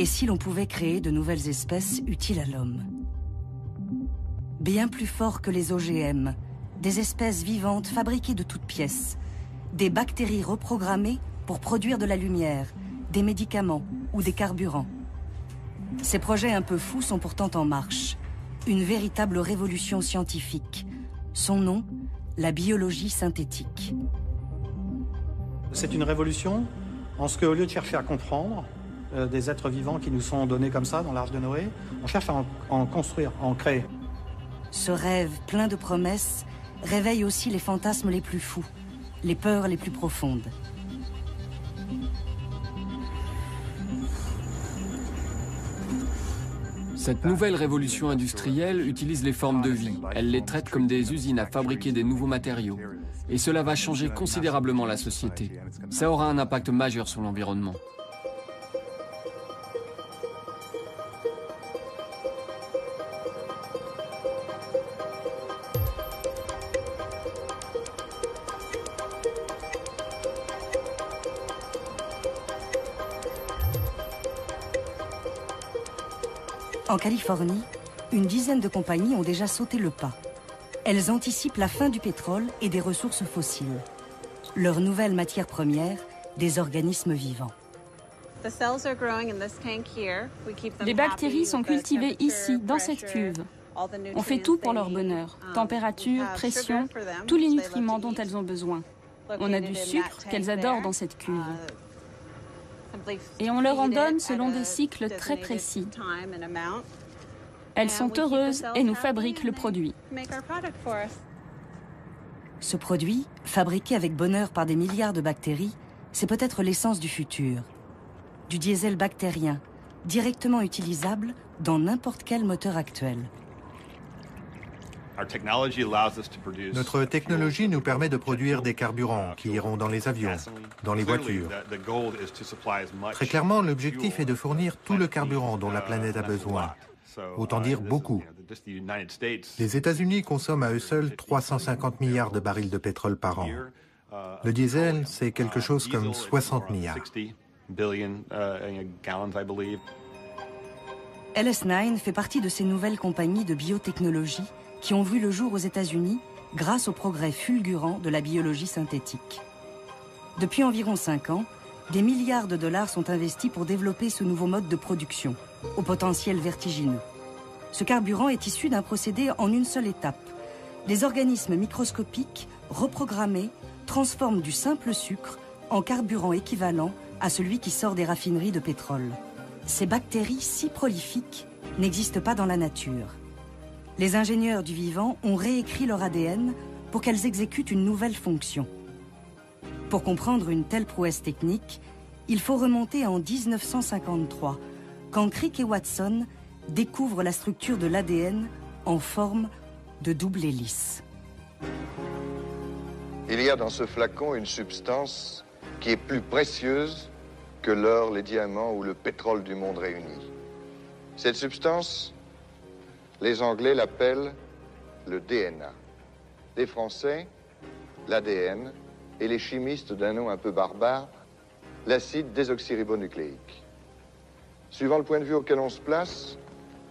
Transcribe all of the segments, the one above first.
Et si l'on pouvait créer de nouvelles espèces utiles à l'homme? Bien plus forts que les OGM, des espèces vivantes fabriquées de toutes pièces, des bactéries reprogrammées pour produire de la lumière, des médicaments ou des carburants. Ces projets un peu fous sont pourtant en marche. Une véritable révolution scientifique. Son nom, la biologie synthétique. C'est une révolution en ce qu'au lieu de chercher à comprendre des êtres vivants qui nous sont donnés comme ça dans l'Arche de Noé, on cherche à en construire, à en créer. Ce rêve plein de promesses réveille aussi les fantasmes les plus fous, les peurs les plus profondes. Cette nouvelle révolution industrielle utilise les formes de vie. Elle les traite comme des usines à fabriquer des nouveaux matériaux. Et cela va changer considérablement la société. Ça aura un impact majeur sur l'environnement. En Californie, une dizaine de compagnies ont déjà sauté le pas. Elles anticipent la fin du pétrole et des ressources fossiles. Leur nouvelle matière première, des organismes vivants. Les bactéries sont cultivées ici, dans cette cuve. On fait tout pour leur bonheur. Température, pression, tous les nutriments dont elles ont besoin. On a du sucre qu'elles adorent dans cette cuve. Et on leur en donne selon des cycles très précis. Elles sont heureuses et nous fabriquent le produit. Ce produit, fabriqué avec bonheur par des milliards de bactéries, c'est peut-être l'essence du futur. Du diesel bactérien, directement utilisable dans n'importe quel moteur actuel. Notre technologie nous permet de produire des carburants qui iront dans les avions, dans les voitures. Très clairement, l'objectif est de fournir tout le carburant dont la planète a besoin. Autant dire beaucoup. Les États-Unis consomment à eux seuls 350 milliards de barils de pétrole par an. Le diesel, c'est quelque chose comme 60 milliards. LS9 fait partie de ces nouvelles compagnies de biotechnologie qui ont vu le jour aux États-Unis grâce au progrès fulgurant de la biologie synthétique. Depuis environ 5 ans, des milliards de dollars sont investis pour développer ce nouveau mode de production, au potentiel vertigineux. Ce carburant est issu d'un procédé en une seule étape. Des organismes microscopiques, reprogrammés, transforment du simple sucre en carburant équivalent à celui qui sort des raffineries de pétrole. Ces bactéries si prolifiques n'existent pas dans la nature. Les ingénieurs du vivant ont réécrit leur ADN pour qu'elles exécutent une nouvelle fonction. Pour comprendre une telle prouesse technique, il faut remonter en 1953, quand Crick et Watson découvrent la structure de l'ADN en forme de double hélice. Il y a dans ce flacon une substance qui est plus précieuse que l'or, les diamants ou le pétrole du monde réunis. Cette substance, les Anglais l'appellent le DNA. Les Français, l'ADN, et les chimistes d'un nom un peu barbare, l'acide désoxyribonucléique. Suivant le point de vue auquel on se place,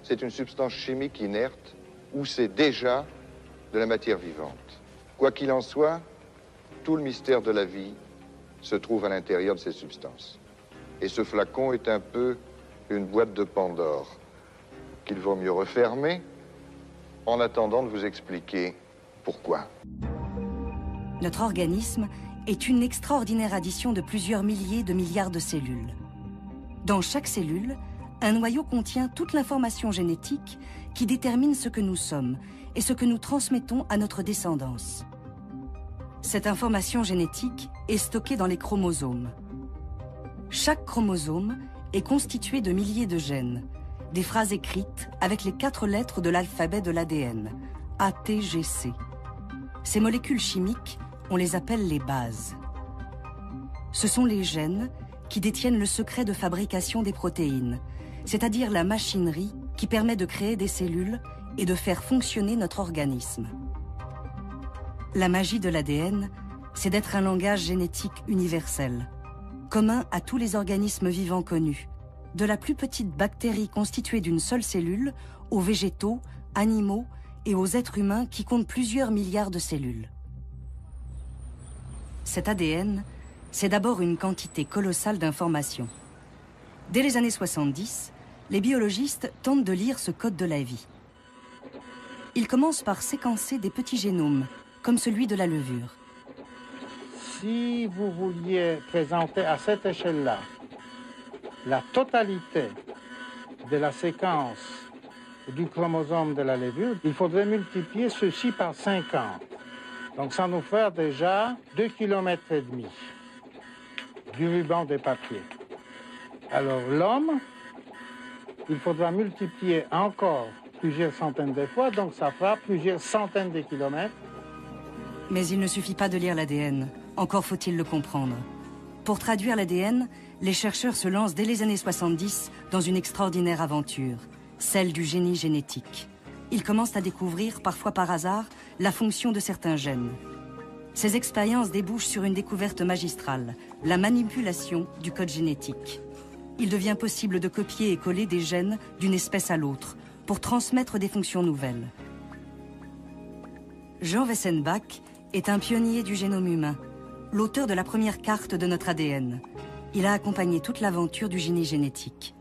c'est une substance chimique inerte ou c'est déjà de la matière vivante. Quoi qu'il en soit, tout le mystère de la vie se trouve à l'intérieur de ces substances. Et ce flacon est un peu une boîte de Pandore qu'il vaut mieux refermer en attendant de vous expliquer pourquoi. Notre organisme est une extraordinaire addition de plusieurs milliers de milliards de cellules. Dans chaque cellule, un noyau contient toute l'information génétique qui détermine ce que nous sommes et ce que nous transmettons à notre descendance. Cette information génétique est stockée dans les chromosomes. Chaque chromosome est constitué de milliers de gènes, des phrases écrites avec les 4 lettres de l'alphabet de l'ADN, A, T, G, C. Ces molécules chimiques, on les appelle les bases. Ce sont les gènes qui détiennent le secret de fabrication des protéines, c'est-à-dire la machinerie qui permet de créer des cellules et de faire fonctionner notre organisme. La magie de l'ADN, c'est d'être un langage génétique universel, commun à tous les organismes vivants connus, de la plus petite bactérie constituée d'une seule cellule, aux végétaux, animaux et aux êtres humains qui comptent plusieurs milliards de cellules. Cet ADN, c'est d'abord une quantité colossale d'informations. Dès les années 70, les biologistes tentent de lire ce code de la vie. Ils commencent par séquencer des petits génomes, comme celui de la levure. Si vous vouliez présenter à cette échelle-là la totalité de la séquence du chromosome de la levure, il faudrait multiplier ceci par 50. Donc ça nous fait déjà 2,5 km du ruban de papier. Alors l'homme, il faudra multiplier encore plusieurs centaines de fois, donc ça fera plusieurs centaines de kilomètres. Mais il ne suffit pas de lire l'ADN, encore faut-il le comprendre. Pour traduire l'ADN, les chercheurs se lancent dès les années 70 dans une extraordinaire aventure, celle du génie génétique. Ils commencent à découvrir, parfois par hasard, la fonction de certains gènes. Ces expériences débouchent sur une découverte magistrale, la manipulation du code génétique. Il devient possible de copier et coller des gènes d'une espèce à l'autre pour transmettre des fonctions nouvelles. Jean Wessenbach est un pionnier du génome humain, l'auteur de la première carte de notre ADN. Il a accompagné toute l'aventure du génie génétique.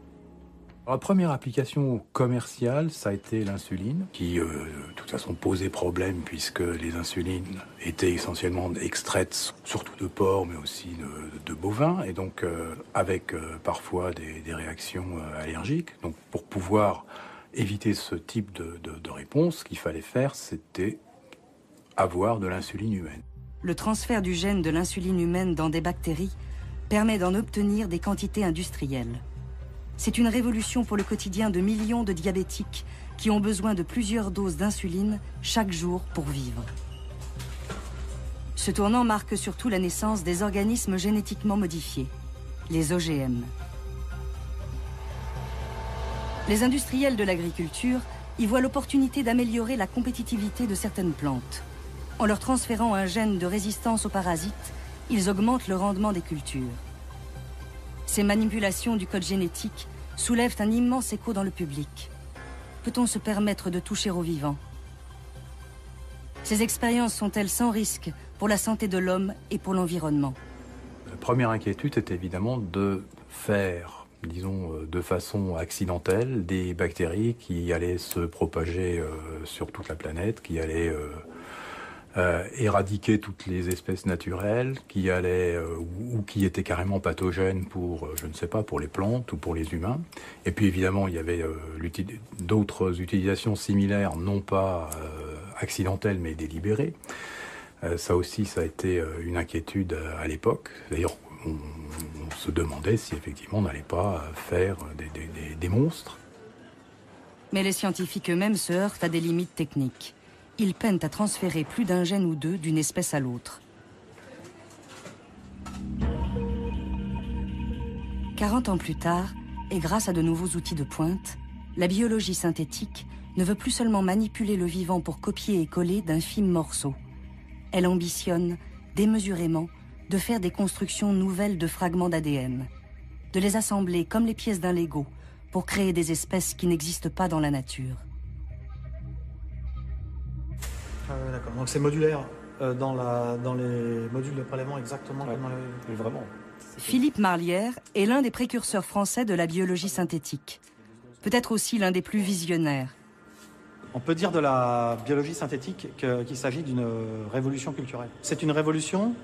La première application commerciale, ça a été l'insuline, qui de toute façon posait problème puisque les insulines étaient essentiellement extraites, surtout de porc, mais aussi de bovins, et donc avec parfois des réactions allergiques. Donc pour pouvoir éviter ce type de réponse, ce qu'il fallait faire, c'était avoir de l'insuline humaine. Le transfert du gène de l'insuline humaine dans des bactéries permet d'en obtenir des quantités industrielles. C'est une révolution pour le quotidien de millions de diabétiques qui ont besoin de plusieurs doses d'insuline chaque jour pour vivre. Ce tournant marque surtout la naissance des organismes génétiquement modifiés, les OGM. Les industriels de l'agriculture y voient l'opportunité d'améliorer la compétitivité de certaines plantes. En leur transférant un gène de résistance aux parasites, ils augmentent le rendement des cultures. Ces manipulations du code génétique soulèvent un immense écho dans le public. Peut-on se permettre de toucher aux vivants? Ces expériences sont-elles sans risque pour la santé de l'homme et pour l'environnement? La première inquiétude est évidemment de faire, disons, de façon accidentelle, des bactéries qui allaient se propager sur toute la planète, qui allaient éradiquer toutes les espèces naturelles, qui allaient ou qui étaient carrément pathogènes pour, je ne sais pas, pour les plantes ou pour les humains. Et puis évidemment, il y avait d'autres utilisations similaires, non pas accidentelles mais délibérées. Ça aussi, ça a été une inquiétude à l'époque. D'ailleurs, on se demandait si effectivement on n'allait pas faire des monstres. Mais les scientifiques eux-mêmes se heurtent à des limites techniques. Ils peinent à transférer plus d'un gène ou deux d'une espèce à l'autre. 40 ans plus tard, et grâce à de nouveaux outils de pointe, la biologie synthétique ne veut plus seulement manipuler le vivant pour copier et coller d'infimes morceaux. Elle ambitionne, démesurément, de faire des constructions nouvelles de fragments d'ADN, de les assembler comme les pièces d'un Lego pour créer des espèces qui n'existent pas dans la nature. Ah ouais, d'accord. Donc c'est modulaire dans les modules de prélèvement exactement comme dans les... Vraiment. Philippe Marlière est l'un des précurseurs français de la biologie synthétique. Peut-être aussi l'un des plus visionnaires. On peut dire de la biologie synthétique qu'il s'agit d'une révolution culturelle. C'est une révolution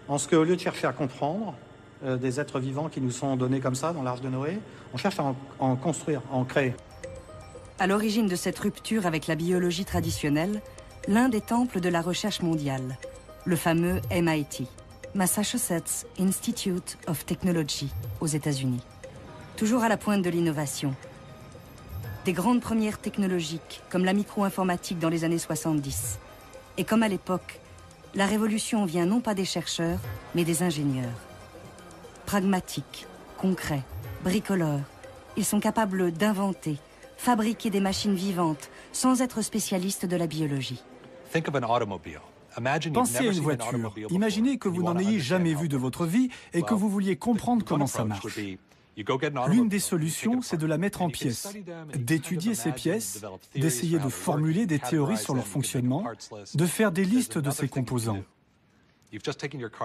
en ce qu'au lieu de chercher à comprendre des êtres vivants qui nous sont donnés comme ça dans l'Arche de Noé, on cherche à en construire, à en créer. À l'origine de cette rupture avec la biologie traditionnelle, l'un des temples de la recherche mondiale, le fameux MIT, Massachusetts Institute of Technology, aux États-Unis. Toujours à la pointe de l'innovation. Des grandes premières technologiques, comme la micro-informatique dans les années 70. Et comme à l'époque, la révolution vient non pas des chercheurs, mais des ingénieurs. Pragmatiques, concrets, bricoleurs, ils sont capables d'inventer, fabriquer des machines vivantes, sans être spécialistes de la biologie. Pensez à une voiture. Imaginez que vous n'en ayez jamais vu de votre vie et que vous vouliez comprendre comment ça marche. L'une des solutions, c'est de la mettre en pièces, d'étudier ces pièces, d'essayer de formuler des théories sur leur fonctionnement, de faire des listes de ces composants.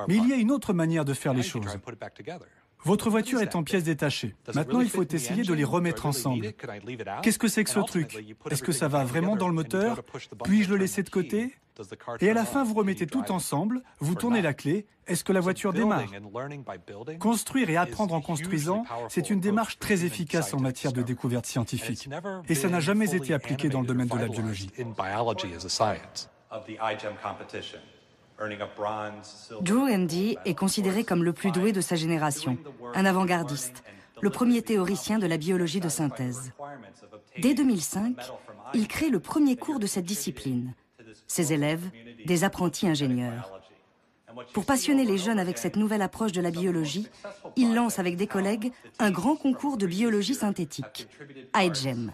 Mais il y a une autre manière de faire les choses. Votre voiture est en pièces détachées. Maintenant, il faut essayer de les remettre ensemble. Qu'est-ce que c'est que ce truc? Est-ce que ça va vraiment dans le moteur? Puis-je le laisser de côté? Et à la fin, vous remettez tout ensemble, vous tournez la clé. Est-ce que la voiture démarre? Construire et apprendre en construisant, c'est une démarche très efficace en matière de découverte scientifique. Et ça n'a jamais été appliqué dans le domaine de la biologie. Drew Handy est considéré comme le plus doué de sa génération, un avant-gardiste, le premier théoricien de la biologie de synthèse. Dès 2005, il crée le premier cours de cette discipline. Ses élèves, des apprentis ingénieurs. Pour passionner les jeunes avec cette nouvelle approche de la biologie, il lance avec des collègues un grand concours de biologie synthétique, iGEM.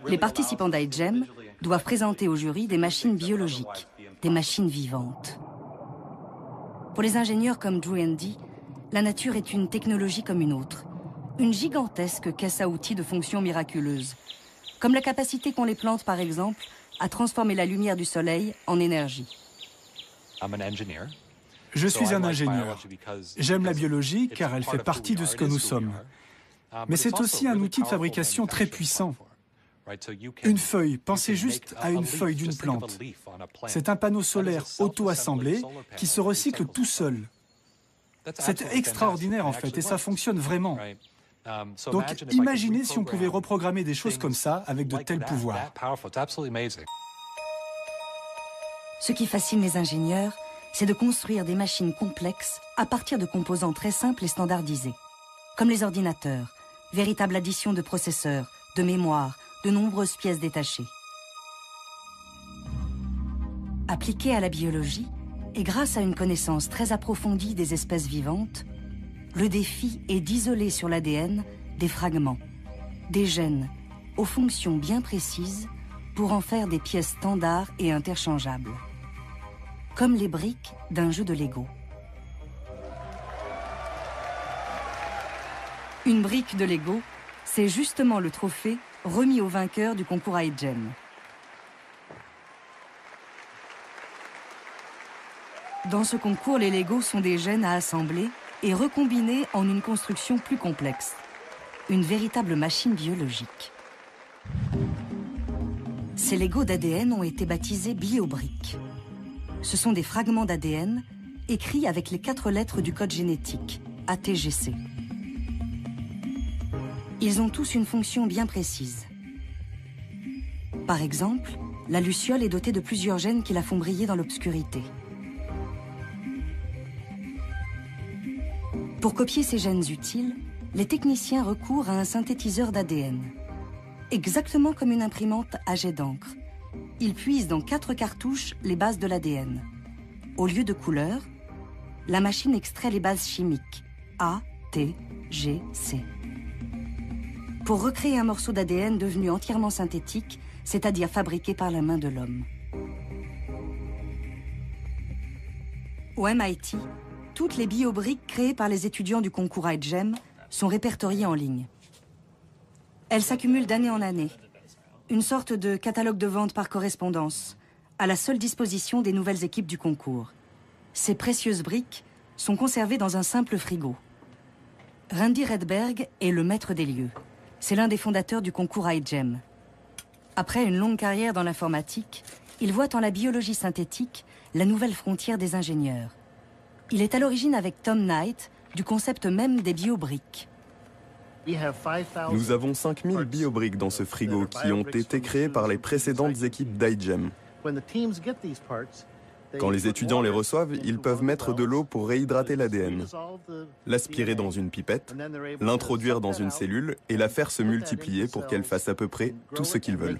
Les participants d'iGEM doivent présenter au jury des machines biologiques, des machines vivantes. Pour les ingénieurs comme Drew Handy, la nature est une technologie comme une autre, une gigantesque caisse à outils de fonctions miraculeuses, comme la capacité qu'ont les plantes, par exemple, à transformer la lumière du soleil en énergie. Je suis un ingénieur. J'aime la biologie car elle fait partie de ce que nous sommes. Mais c'est aussi un outil de fabrication très puissant. Une feuille, pensez juste à une feuille d'une plante. C'est un panneau solaire auto-assemblé qui se recycle tout seul. C'est extraordinaire en fait et ça fonctionne vraiment. Donc imaginez si on pouvait reprogrammer des choses comme ça avec de tels pouvoirs. Ce qui fascine les ingénieurs, c'est de construire des machines complexes à partir de composants très simples et standardisés, comme les ordinateurs, véritable addition de processeurs, de mémoire, de nombreuses pièces détachées. Appliqué à la biologie, et grâce à une connaissance très approfondie des espèces vivantes, le défi est d'isoler sur l'ADN des fragments, des gènes, aux fonctions bien précises pour en faire des pièces standards et interchangeables, comme les briques d'un jeu de Lego. Une brique de Lego, c'est justement le trophée remis au vainqueur du concours iGEM. Dans ce concours, les Legos sont des gènes à assembler et recombiner en une construction plus complexe. Une véritable machine biologique. Ces Legos d'ADN ont été baptisés biobriques. Ce sont des fragments d'ADN écrits avec les 4 lettres du code génétique, ATGC. Ils ont tous une fonction bien précise. Par exemple, la luciole est dotée de plusieurs gènes qui la font briller dans l'obscurité. Pour copier ces gènes utiles, les techniciens recourent à un synthétiseur d'ADN. Exactement comme une imprimante à jet d'encre, ils puisent dans 4 cartouches les bases de l'ADN. Au lieu de couleurs, la machine extrait les bases chimiques A, T, G, C. Pour recréer un morceau d'ADN devenu entièrement synthétique, c'est-à-dire fabriqué par la main de l'homme. Au MIT, toutes les biobriques créées par les étudiants du concours iGEM sont répertoriées en ligne. Elles s'accumulent d'année en année. Une sorte de catalogue de vente par correspondance, à la seule disposition des nouvelles équipes du concours. Ces précieuses briques sont conservées dans un simple frigo. Randy Redberg est le maître des lieux. C'est l'un des fondateurs du concours iGEM. Après une longue carrière dans l'informatique, il voit en la biologie synthétique la nouvelle frontière des ingénieurs. Il est à l'origine avec Tom Knight du concept même des biobriques. Nous avons 5000 biobriques dans ce frigo qui ont été créées par les précédentes équipes d'iGEM. Quand les étudiants les reçoivent, ils peuvent mettre de l'eau pour réhydrater l'ADN, l'aspirer dans une pipette, l'introduire dans une cellule et la faire se multiplier pour qu'elle fasse à peu près tout ce qu'ils veulent.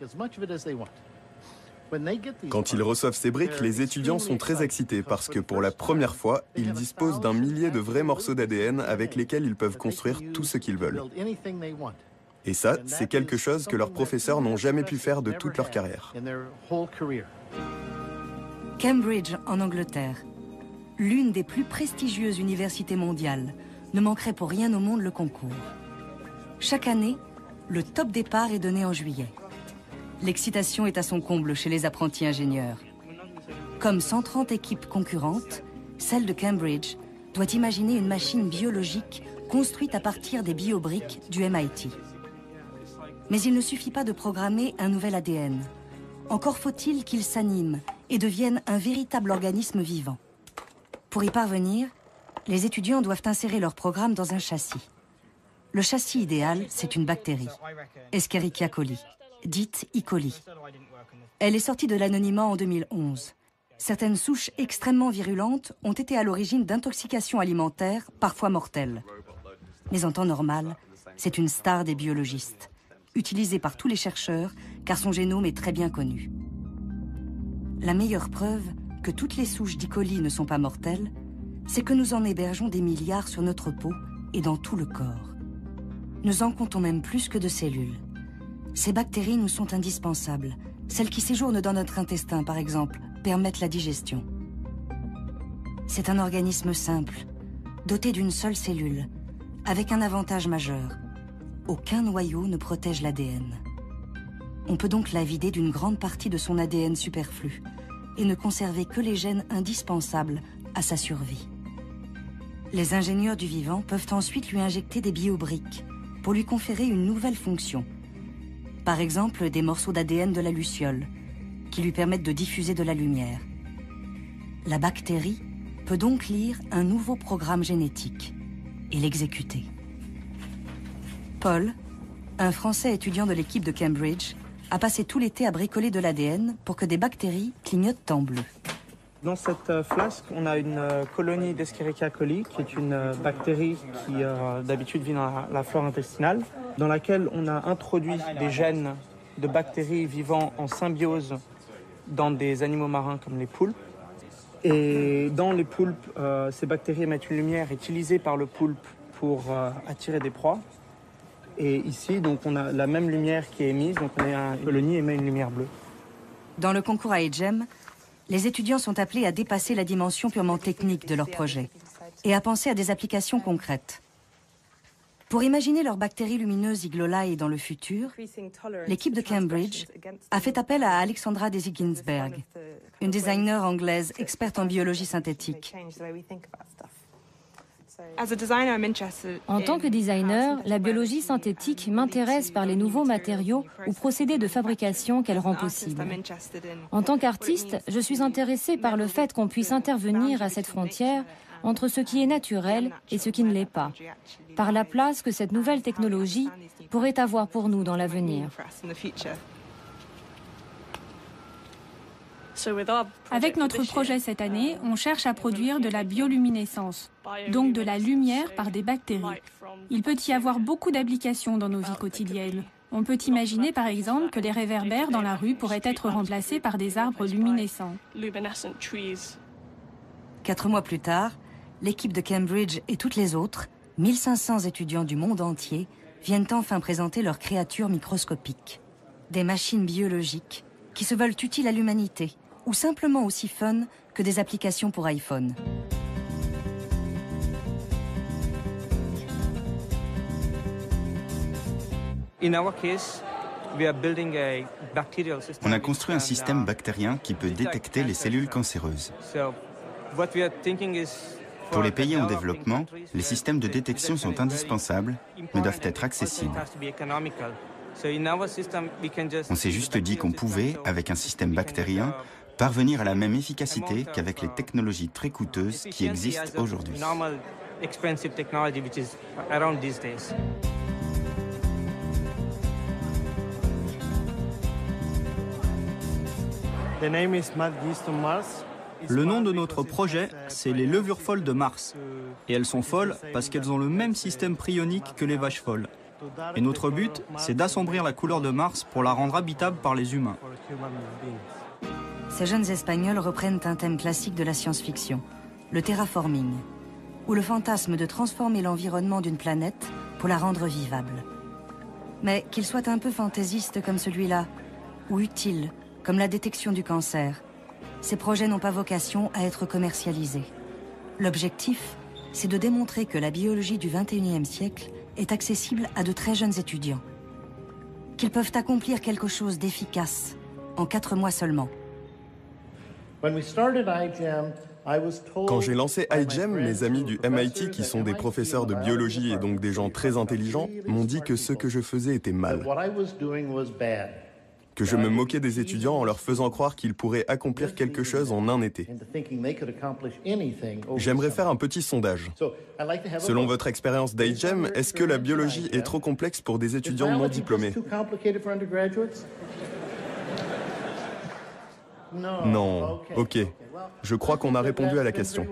Quand ils reçoivent ces briques, les étudiants sont très excités parce que pour la première fois, ils disposent d'un millier de vrais morceaux d'ADN avec lesquels ils peuvent construire tout ce qu'ils veulent. Et ça, c'est quelque chose que leurs professeurs n'ont jamais pu faire de toute leur carrière. Cambridge, en Angleterre, l'une des plus prestigieuses universités mondiales, ne manquerait pour rien au monde le concours. Chaque année, le top départ est donné en juillet. L'excitation est à son comble chez les apprentis ingénieurs. Comme 130 équipes concurrentes, celle de Cambridge doit imaginer une machine biologique construite à partir des biobriques du MIT. Mais il ne suffit pas de programmer un nouvel ADN. Encore faut-il qu'il s'anime et devienne un véritable organisme vivant. Pour y parvenir, les étudiants doivent insérer leur programme dans un châssis. Le châssis idéal, c'est une bactérie, Escherichia coli, dite E. coli. Elle est sortie de l'anonymat en 2011. Certaines souches extrêmement virulentes ont été à l'origine d'intoxications alimentaires, parfois mortelles. Mais en temps normal, c'est une star des biologistes, utilisée par tous les chercheurs car son génome est très bien connu. La meilleure preuve que toutes les souches d'E. coli ne sont pas mortelles, c'est que nous en hébergeons des milliards sur notre peau et dans tout le corps. Nous en comptons même plus que de cellules. Ces bactéries nous sont indispensables. Celles qui séjournent dans notre intestin, par exemple, permettent la digestion. C'est un organisme simple, doté d'une seule cellule, avec un avantage majeur. Aucun noyau ne protège l'ADN. On peut donc la vider d'une grande partie de son ADN superflu et ne conserver que les gènes indispensables à sa survie. Les ingénieurs du vivant peuvent ensuite lui injecter des biobriques pour lui conférer une nouvelle fonction. Par exemple, des morceaux d'ADN de la luciole qui lui permettent de diffuser de la lumière. La bactérie peut donc lire un nouveau programme génétique et l'exécuter. Paul, un Français étudiant de l'équipe de Cambridge, a passé tout l'été à bricoler de l'ADN pour que des bactéries clignotent en bleu. Dans cette flasque, on a une colonie d'Escherichia coli, qui est une bactérie qui d'habitude vit dans la flore intestinale, dans laquelle on a introduit des gènes de bactéries vivant en symbiose dans des animaux marins comme les poulpes. Et dans les poulpes, ces bactéries émettent une lumière utilisée par le poulpe pour attirer des proies. Et ici, donc, on a la même lumière qui est émise, donc le nid émet une lumière bleue. Dans le concours AGEM, les étudiants sont appelés à dépasser la dimension purement technique de leur projet et à penser à des applications concrètes. Pour imaginer leurs bactéries lumineuses E. coli dans le futur, l'équipe de Cambridge a fait appel à Alexandra Daisy-Ginsberg, une designer anglaise experte en biologie synthétique. En tant que designer, la biologie synthétique m'intéresse par les nouveaux matériaux ou procédés de fabrication qu'elle rend possible. En tant qu'artiste, je suis intéressée par le fait qu'on puisse intervenir à cette frontière entre ce qui est naturel et ce qui ne l'est pas, par la place que cette nouvelle technologie pourrait avoir pour nous dans l'avenir. Avec notre projet cette année, on cherche à produire de la bioluminescence, donc de la lumière par des bactéries. Il peut y avoir beaucoup d'applications dans nos vies quotidiennes. On peut imaginer par exemple que les réverbères dans la rue pourraient être remplacés par des arbres luminescents. 4 mois plus tard, l'équipe de Cambridge et toutes les autres, 1500 étudiants du monde entier, viennent enfin présenter leurs créatures microscopiques. Des machines biologiques qui se veulent utiles à l'humanité, ou simplement aussi fun que des applications pour iPhone. On a construit un système bactérien qui peut détecter les cellules cancéreuses. Pour les pays en développement, les systèmes de détection sont indispensables, mais doivent être accessibles. On s'est juste dit qu'on pouvait, avec un système bactérien, parvenir à la même efficacité qu'avec les technologies très coûteuses qui existent aujourd'hui. Le nom de notre projet, c'est les levures folles de Mars. Et elles sont folles parce qu'elles ont le même système pryonique que les vaches folles. Et notre but, c'est d'assombrir la couleur de Mars pour la rendre habitable par les humains. Ces jeunes Espagnols reprennent un thème classique de la science-fiction, le terraforming, ou le fantasme de transformer l'environnement d'une planète pour la rendre vivable. Mais qu'il soit un peu fantaisiste comme celui-là, ou utile, comme la détection du cancer, ces projets n'ont pas vocation à être commercialisés. L'objectif, c'est de démontrer que la biologie du XXIe siècle est accessible à de très jeunes étudiants. Qu'ils peuvent accomplir quelque chose d'efficace en 4 mois seulement. Quand j'ai lancé iGEM, mes amis du MIT, qui sont des professeurs de biologie et donc des gens très intelligents, m'ont dit que ce que je faisais était mal. Que je me moquais des étudiants en leur faisant croire qu'ils pourraient accomplir quelque chose en un été. J'aimerais faire un petit sondage. Selon votre expérience d'iGEM, est-ce que la biologie est trop complexe pour des étudiants non diplômés? Non, ok. Je crois qu'on a répondu à la question.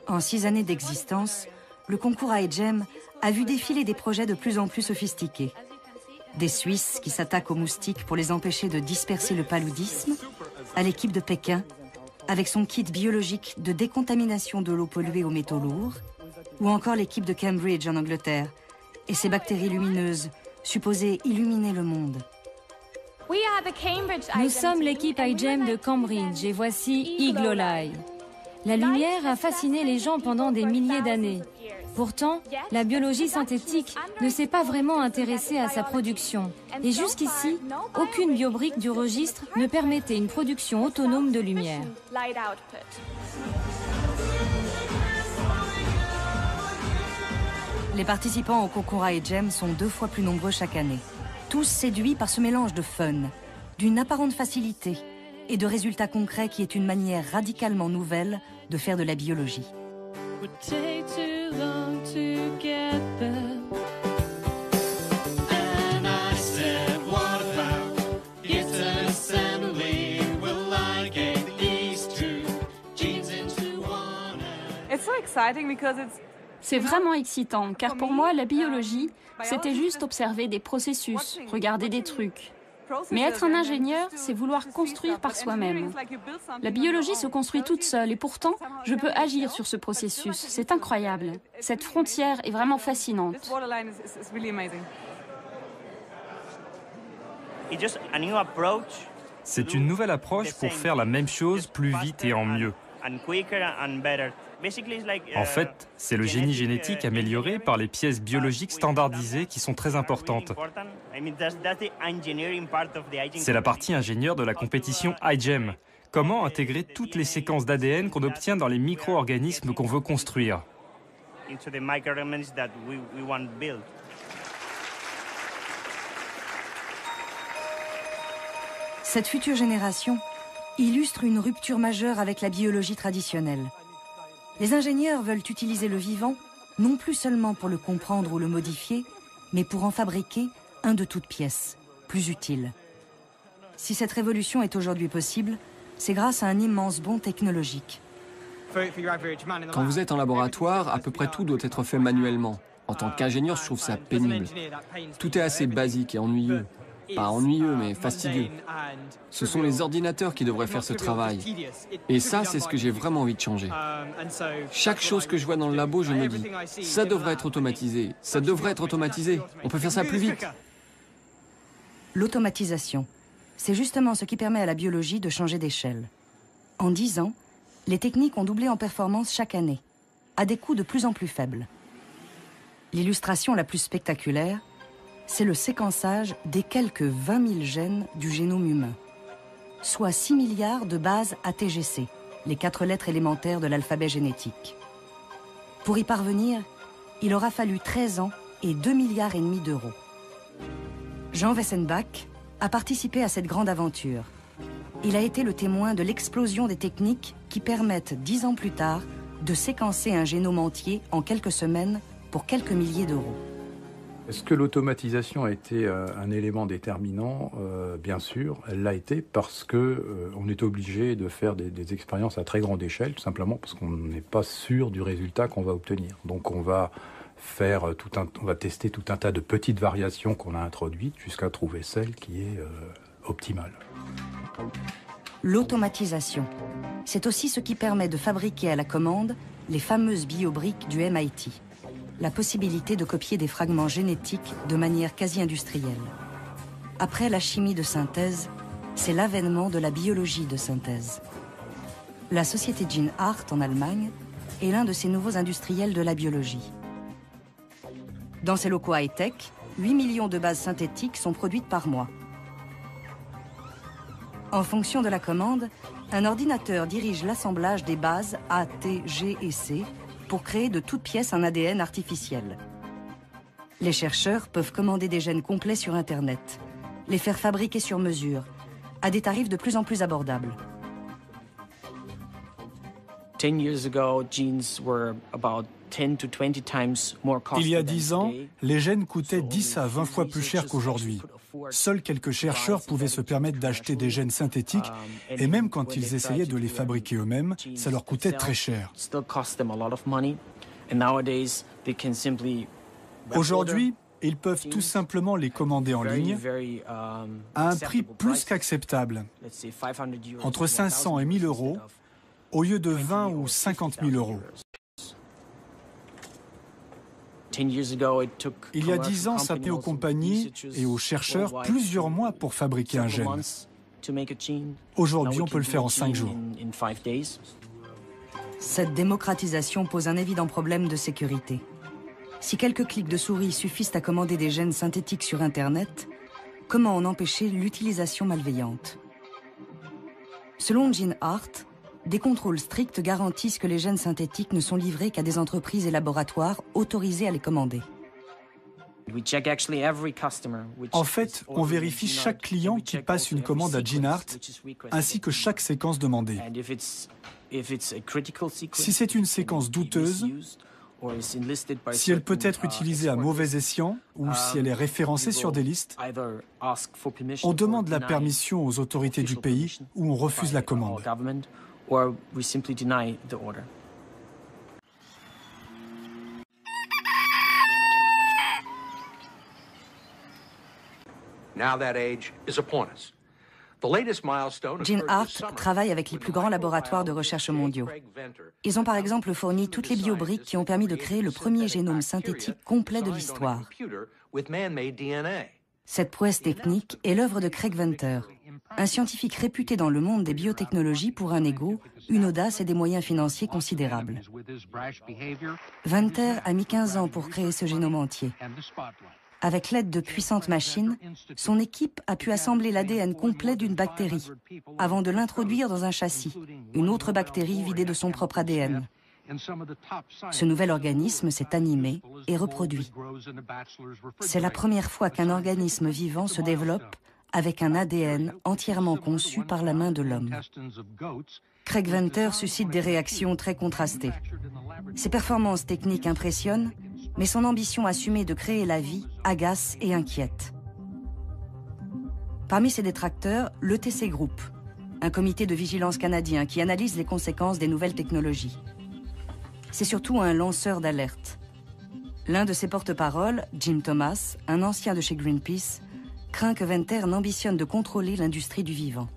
En 6 années d'existence, le concours iGEM a vu défiler des projets de plus en plus sophistiqués. Des Suisses qui s'attaquent aux moustiques pour les empêcher de disperser le paludisme, à l'équipe de Pékin, avec son kit biologique de décontamination de l'eau polluée aux métaux lourds, ou encore l'équipe de Cambridge en Angleterre, et ses bactéries lumineuses, supposées illuminer le monde. Nous sommes l'équipe iGEM de Cambridge et voici Iglolai. La lumière a fasciné les gens pendant des milliers d'années. Pourtant, la biologie synthétique ne s'est pas vraiment intéressée à sa production. Et jusqu'ici, aucune biobrique du registre ne permettait une production autonome de lumière. Les participants au concours iGEM sont 2 fois plus nombreux chaque année. Tous séduits par ce mélange de fun, d'une apparente facilité et de résultats concrets qui est une manière radicalement nouvelle de faire de la biologie. C'est vraiment excitant, car pour moi, la biologie, c'était juste observer des processus, regarder des trucs. Mais être un ingénieur, c'est vouloir construire par soi-même. La biologie se construit toute seule et pourtant, je peux agir sur ce processus. C'est incroyable. Cette frontière est vraiment fascinante. C'est une nouvelle approche pour faire la même chose plus vite et en mieux. En fait, c'est le génie génétique amélioré par les pièces biologiques standardisées qui sont très importantes. C'est la partie ingénieure de la compétition iGEM. Comment intégrer toutes les séquences d'ADN qu'on obtient dans les micro-organismes qu'on veut construire. Cette future génération illustre une rupture majeure avec la biologie traditionnelle. Les ingénieurs veulent utiliser le vivant, non plus seulement pour le comprendre ou le modifier, mais pour en fabriquer un de toutes pièces, plus utile. Si cette révolution est aujourd'hui possible, c'est grâce à un immense bond technologique. Quand vous êtes en laboratoire, à peu près tout doit être fait manuellement. En tant qu'ingénieur, je trouve ça pénible. Tout est assez basique et ennuyeux. Pas ennuyeux, mais fastidieux. Ce sont les ordinateurs qui devraient faire ce travail. Et ça, c'est ce que j'ai vraiment envie de changer. Chaque chose que je vois dans le labo, je me dis, ça devrait être automatisé, ça devrait être automatisé, on peut faire ça plus vite. L'automatisation, c'est justement ce qui permet à la biologie de changer d'échelle. En 10 ans, les techniques ont doublé en performance chaque année, à des coûts de plus en plus faibles. L'illustration la plus spectaculaire, c'est le séquençage des quelques 20 000 gènes du génome humain, soit 6 milliards de bases ATGC, les 4 lettres élémentaires de l'alphabet génétique. Pour y parvenir, il aura fallu 13 ans et 2,5 milliards d'euros. Jean Wessenbach a participé à cette grande aventure. Il a été le témoin de l'explosion des techniques qui permettent 10 ans plus tard de séquencer un génome entier en quelques semaines pour quelques milliers d'euros. Est-ce que l'automatisation a été un élément déterminant? Bien sûr, elle l'a été parce que on est obligé de faire des expériences à très grande échelle, tout simplement parce qu'on n'est pas sûr du résultat qu'on va obtenir. Donc on va faire on va tester tout un tas de petites variations qu'on a introduites jusqu'à trouver celle qui est optimale. L'automatisation, c'est aussi ce qui permet de fabriquer à la commande les fameuses biobriques du MIT. La possibilité de copier des fragments génétiques de manière quasi industrielle. Après la chimie de synthèse, c'est l'avènement de la biologie de synthèse. La société GeneArt en Allemagne est l'un de ces nouveaux industriels de la biologie. Dans ces locaux high-tech, 8 millions de bases synthétiques sont produites par mois. En fonction de la commande, un ordinateur dirige l'assemblage des bases A, T, G et C pour créer de toutes pièces un ADN artificiel. Les chercheurs peuvent commander des gènes complets sur Internet, les faire fabriquer sur mesure, à des tarifs de plus en plus abordables. 10 years ago, genes were about 10 to 20 times more costly. Il y a 10 ans, les gènes coûtaient 10 à 20 fois plus cher qu'aujourd'hui. Seuls quelques chercheurs pouvaient se permettre d'acheter des gènes synthétiques et même quand ils essayaient de les fabriquer eux-mêmes, ça leur coûtait très cher. Aujourd'hui, ils peuvent tout simplement les commander en ligne à un prix plus qu'acceptable, entre 500 et 1000 euros, au lieu de 20 ou 50 000 euros. Il y a 10 ans, ça tenait aux compagnies et aux chercheurs plusieurs mois pour fabriquer un gène. Aujourd'hui, on peut le faire en 5 jours. Cette démocratisation pose un évident problème de sécurité. Si quelques clics de souris suffisent à commander des gènes synthétiques sur Internet, comment en empêcher l'utilisation malveillante? Selon Gene Hart, des contrôles stricts garantissent que les gènes synthétiques ne sont livrés qu'à des entreprises et laboratoires autorisés à les commander. En fait, on vérifie chaque client qui passe une commande à Gene Hart, ainsi que chaque séquence demandée. Si c'est une séquence douteuse, si elle peut être utilisée à mauvais escient ou si elle est référencée sur des listes, on demande la permission aux autorités du pays ou on refuse la commande. Or we simply deny the order. Now that age is upon us. Gene Hart travaille avec les plus grands laboratoires de recherche mondiaux. Ils ont par exemple fourni toutes les biobriques qui ont permis de créer le premier génome synthétique complet de l'histoire. Cette prouesse technique est l'œuvre de Craig Venter, un scientifique réputé dans le monde des biotechnologies pour un ego, une audace et des moyens financiers considérables. Venter a mis 15 ans pour créer ce génome entier. Avec l'aide de puissantes machines, son équipe a pu assembler l'ADN complet d'une bactérie, avant de l'introduire dans un châssis, une autre bactérie vidée de son propre ADN. Ce nouvel organisme s'est animé et reproduit. C'est la première fois qu'un organisme vivant se développe avec un ADN entièrement conçu par la main de l'homme. Craig Venter suscite des réactions très contrastées. Ses performances techniques impressionnent, mais son ambition assumée de créer la vie agace et inquiète. Parmi ses détracteurs, l'ETC Group, un comité de vigilance canadien qui analyse les conséquences des nouvelles technologies. C'est surtout un lanceur d'alerte. L'un de ses porte-paroles, Jim Thomas, un ancien de chez Greenpeace, craint que Venter n'ambitionne de contrôler l'industrie du vivant.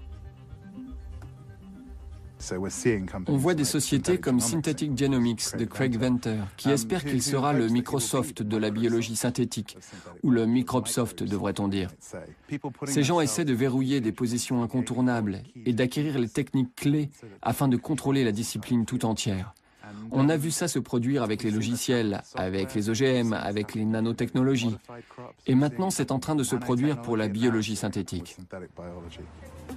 On voit des sociétés comme Synthetic Genomics de Craig Venter, qui espère qu'il sera le Microsoft de la biologie synthétique, ou le Microsoft devrait-on dire. Ces gens essaient de verrouiller des positions incontournables et d'acquérir les techniques clés afin de contrôler la discipline tout entière. On a vu ça se produire avec les logiciels, avec les OGM, avec les nanotechnologies. Et maintenant, c'est en train de se produire pour la biologie synthétique.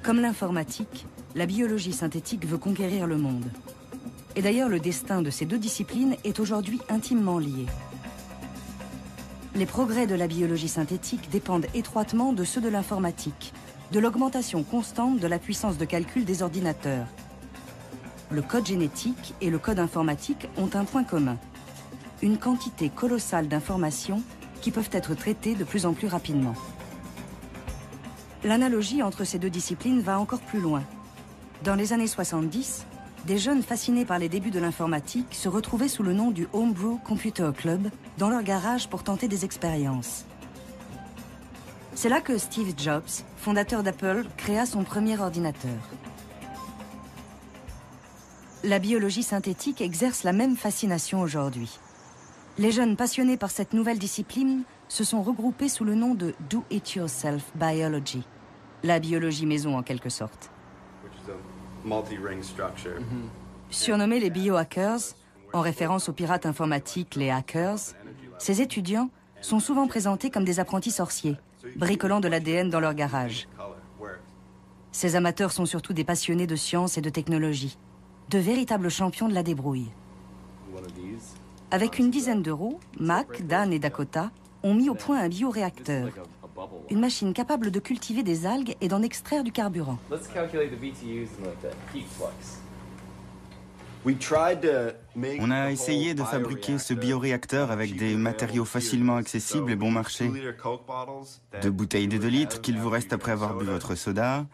Comme l'informatique, la biologie synthétique veut conquérir le monde. Et d'ailleurs, le destin de ces deux disciplines est aujourd'hui intimement lié. Les progrès de la biologie synthétique dépendent étroitement de ceux de l'informatique, de l'augmentation constante de la puissance de calcul des ordinateurs. Le code génétique et le code informatique ont un point commun, une quantité colossale d'informations qui peuvent être traitées de plus en plus rapidement. L'analogie entre ces deux disciplines va encore plus loin. Dans les années 70, des jeunes fascinés par les débuts de l'informatique se retrouvaient sous le nom du Homebrew Computer Club dans leur garage pour tenter des expériences. C'est là que Steve Jobs, fondateur d'Apple, créa son premier ordinateur. La biologie synthétique exerce la même fascination aujourd'hui. Les jeunes passionnés par cette nouvelle discipline se sont regroupés sous le nom de Do-It-Yourself Biology, la biologie maison en quelque sorte. Surnommés les biohackers, En référence aux pirates informatiques, les hackers, ces étudiants sont souvent présentés comme des apprentis sorciers, bricolant de l'ADN dans leur garage. Ces amateurs sont surtout des passionnés de science et de technologie, de véritables champions de la débrouille. Avec une dizaine d'euros, Mac, Dan et Dakota ont mis au point un bioréacteur, une machine capable de cultiver des algues et d'en extraire du carburant. On a essayé de fabriquer ce bioréacteur avec des matériaux facilement accessibles et bon marché. 2 bouteilles de 2 litres qu'il vous reste après avoir bu votre soda.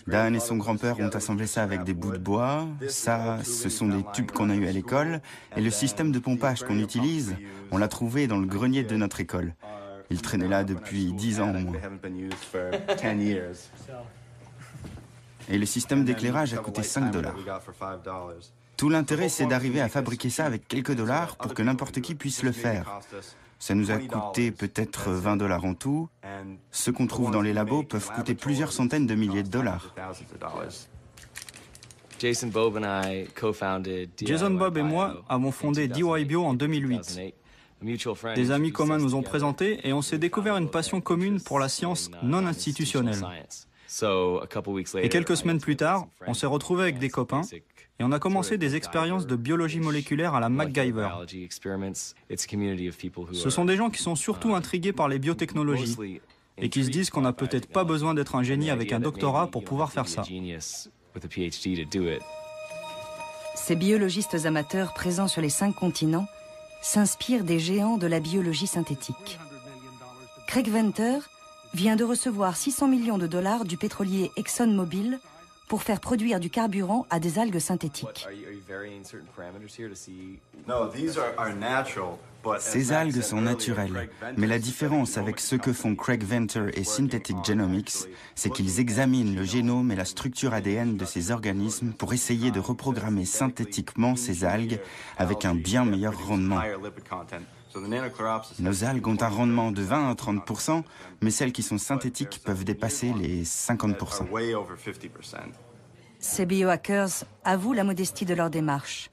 Dan et son grand-père ont assemblé ça avec des bouts de bois. Ça, ce sont des tubes qu'on a eus à l'école. Et le système de pompage qu'on utilise, on l'a trouvé dans le grenier de notre école. Il traînait là depuis 10 ans au moins. Et le système d'éclairage a coûté $5. Tout l'intérêt, c'est d'arriver à fabriquer ça avec quelques dollars pour que n'importe qui puisse le faire. Ça nous a coûté peut-être $20 en tout. Ceux qu'on trouve dans les labos peuvent coûter plusieurs centaines de milliers de dollars. Jason, Bob et moi avons fondé DYBio en 2008. Des amis communs nous ont présenté et on s'est découvert une passion commune pour la science non institutionnelle. Et quelques semaines plus tard, on s'est retrouvés avec des copains et on a commencé des expériences de biologie moléculaire à la MacGyver. Ce sont des gens qui sont surtout intrigués par les biotechnologies et qui se disent qu'on n'a peut-être pas besoin d'être un génie avec un doctorat pour pouvoir faire ça. Ces biologistes amateurs présents sur les 5 continents s'inspirent des géants de la biologie synthétique. Craig Venter vient de recevoir $600 millions du pétrolier ExxonMobil pour faire produire du carburant à des algues synthétiques. Ces algues sont naturelles, mais la différence avec ce que font Craig Venter et Synthetic Genomics, c'est qu'ils examinent le génome et la structure ADN de ces organismes pour essayer de reprogrammer synthétiquement ces algues avec un bien meilleur rendement. Nos algues ont un rendement de 20 à 30%, mais celles qui sont synthétiques peuvent dépasser les 50%. Ces biohackers avouent la modestie de leur démarche.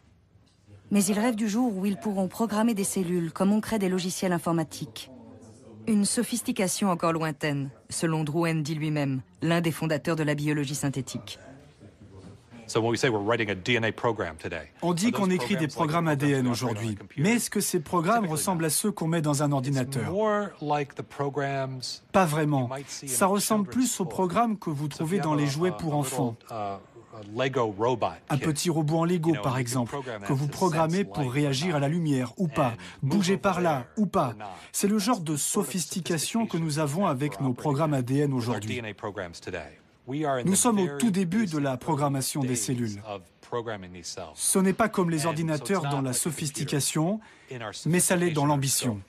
Mais ils rêvent du jour où ils pourront programmer des cellules comme on crée des logiciels informatiques. Une sophistication encore lointaine, selon Drew Handy lui-même, l'un des fondateurs de la biologie synthétique. On dit qu'on écrit des programmes ADN aujourd'hui, mais est-ce que ces programmes ressemblent à ceux qu'on met dans un ordinateur? Pas vraiment. Ça ressemble plus aux programmes que vous trouvez dans les jouets pour enfants. Un petit robot en Lego, par exemple, que vous programmez pour réagir à la lumière ou pas, bouger par là ou pas. C'est le genre de sophistication que nous avons avec nos programmes ADN aujourd'hui. Nous sommes au tout début de la programmation des cellules. Ce n'est pas comme les ordinateurs dans la sophistication, mais ça l'est dans l'ambition.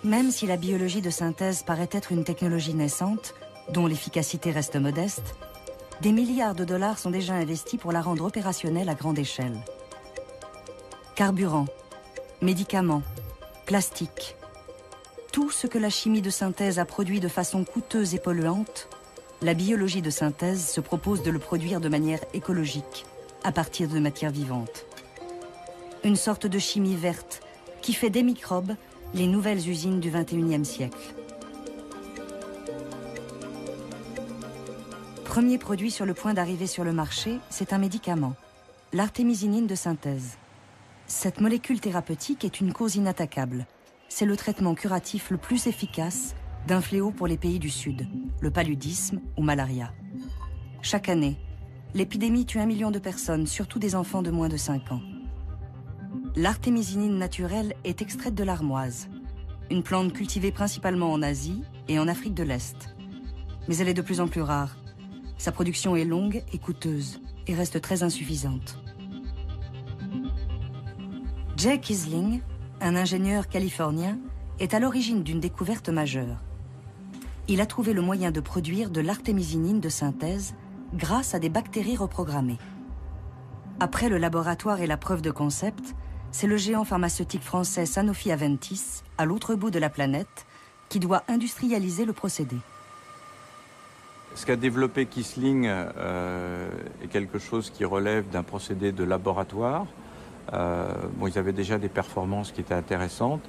Même si la biologie de synthèse paraît être une technologie naissante, dont l'efficacité reste modeste, des milliards de dollars sont déjà investis pour la rendre opérationnelle à grande échelle. Carburant, médicaments, plastique, tout ce que la chimie de synthèse a produit de façon coûteuse et polluante, la biologie de synthèse se propose de le produire de manière écologique, à partir de matières vivantes. Une sorte de chimie verte qui fait des microbes les nouvelles usines du XXIe siècle. Premier produit sur le point d'arriver sur le marché, c'est un médicament, l'artémisinine de synthèse. Cette molécule thérapeutique est une cause inattaquable. C'est le traitement curatif le plus efficace d'un fléau pour les pays du Sud, le paludisme ou malaria. Chaque année, l'épidémie tue 1 million de personnes, surtout des enfants de moins de 5 ans. L'artémisinine naturelle est extraite de l'armoise, une plante cultivée principalement en Asie et en Afrique de l'Est. Mais elle est de plus en plus rare. Sa production est longue et coûteuse et reste très insuffisante. Jay Kisling, un ingénieur californien, est à l'origine d'une découverte majeure. Il a trouvé le moyen de produire de l'artémisinine de synthèse grâce à des bactéries reprogrammées. Après le laboratoire et la preuve de concept, c'est le géant pharmaceutique français Sanofi Aventis, à l'autre bout de la planète, qui doit industrialiser le procédé. Ce qu'a développé Kissling est quelque chose qui relève d'un procédé de laboratoire. Ils avaient déjà des performances qui étaient intéressantes,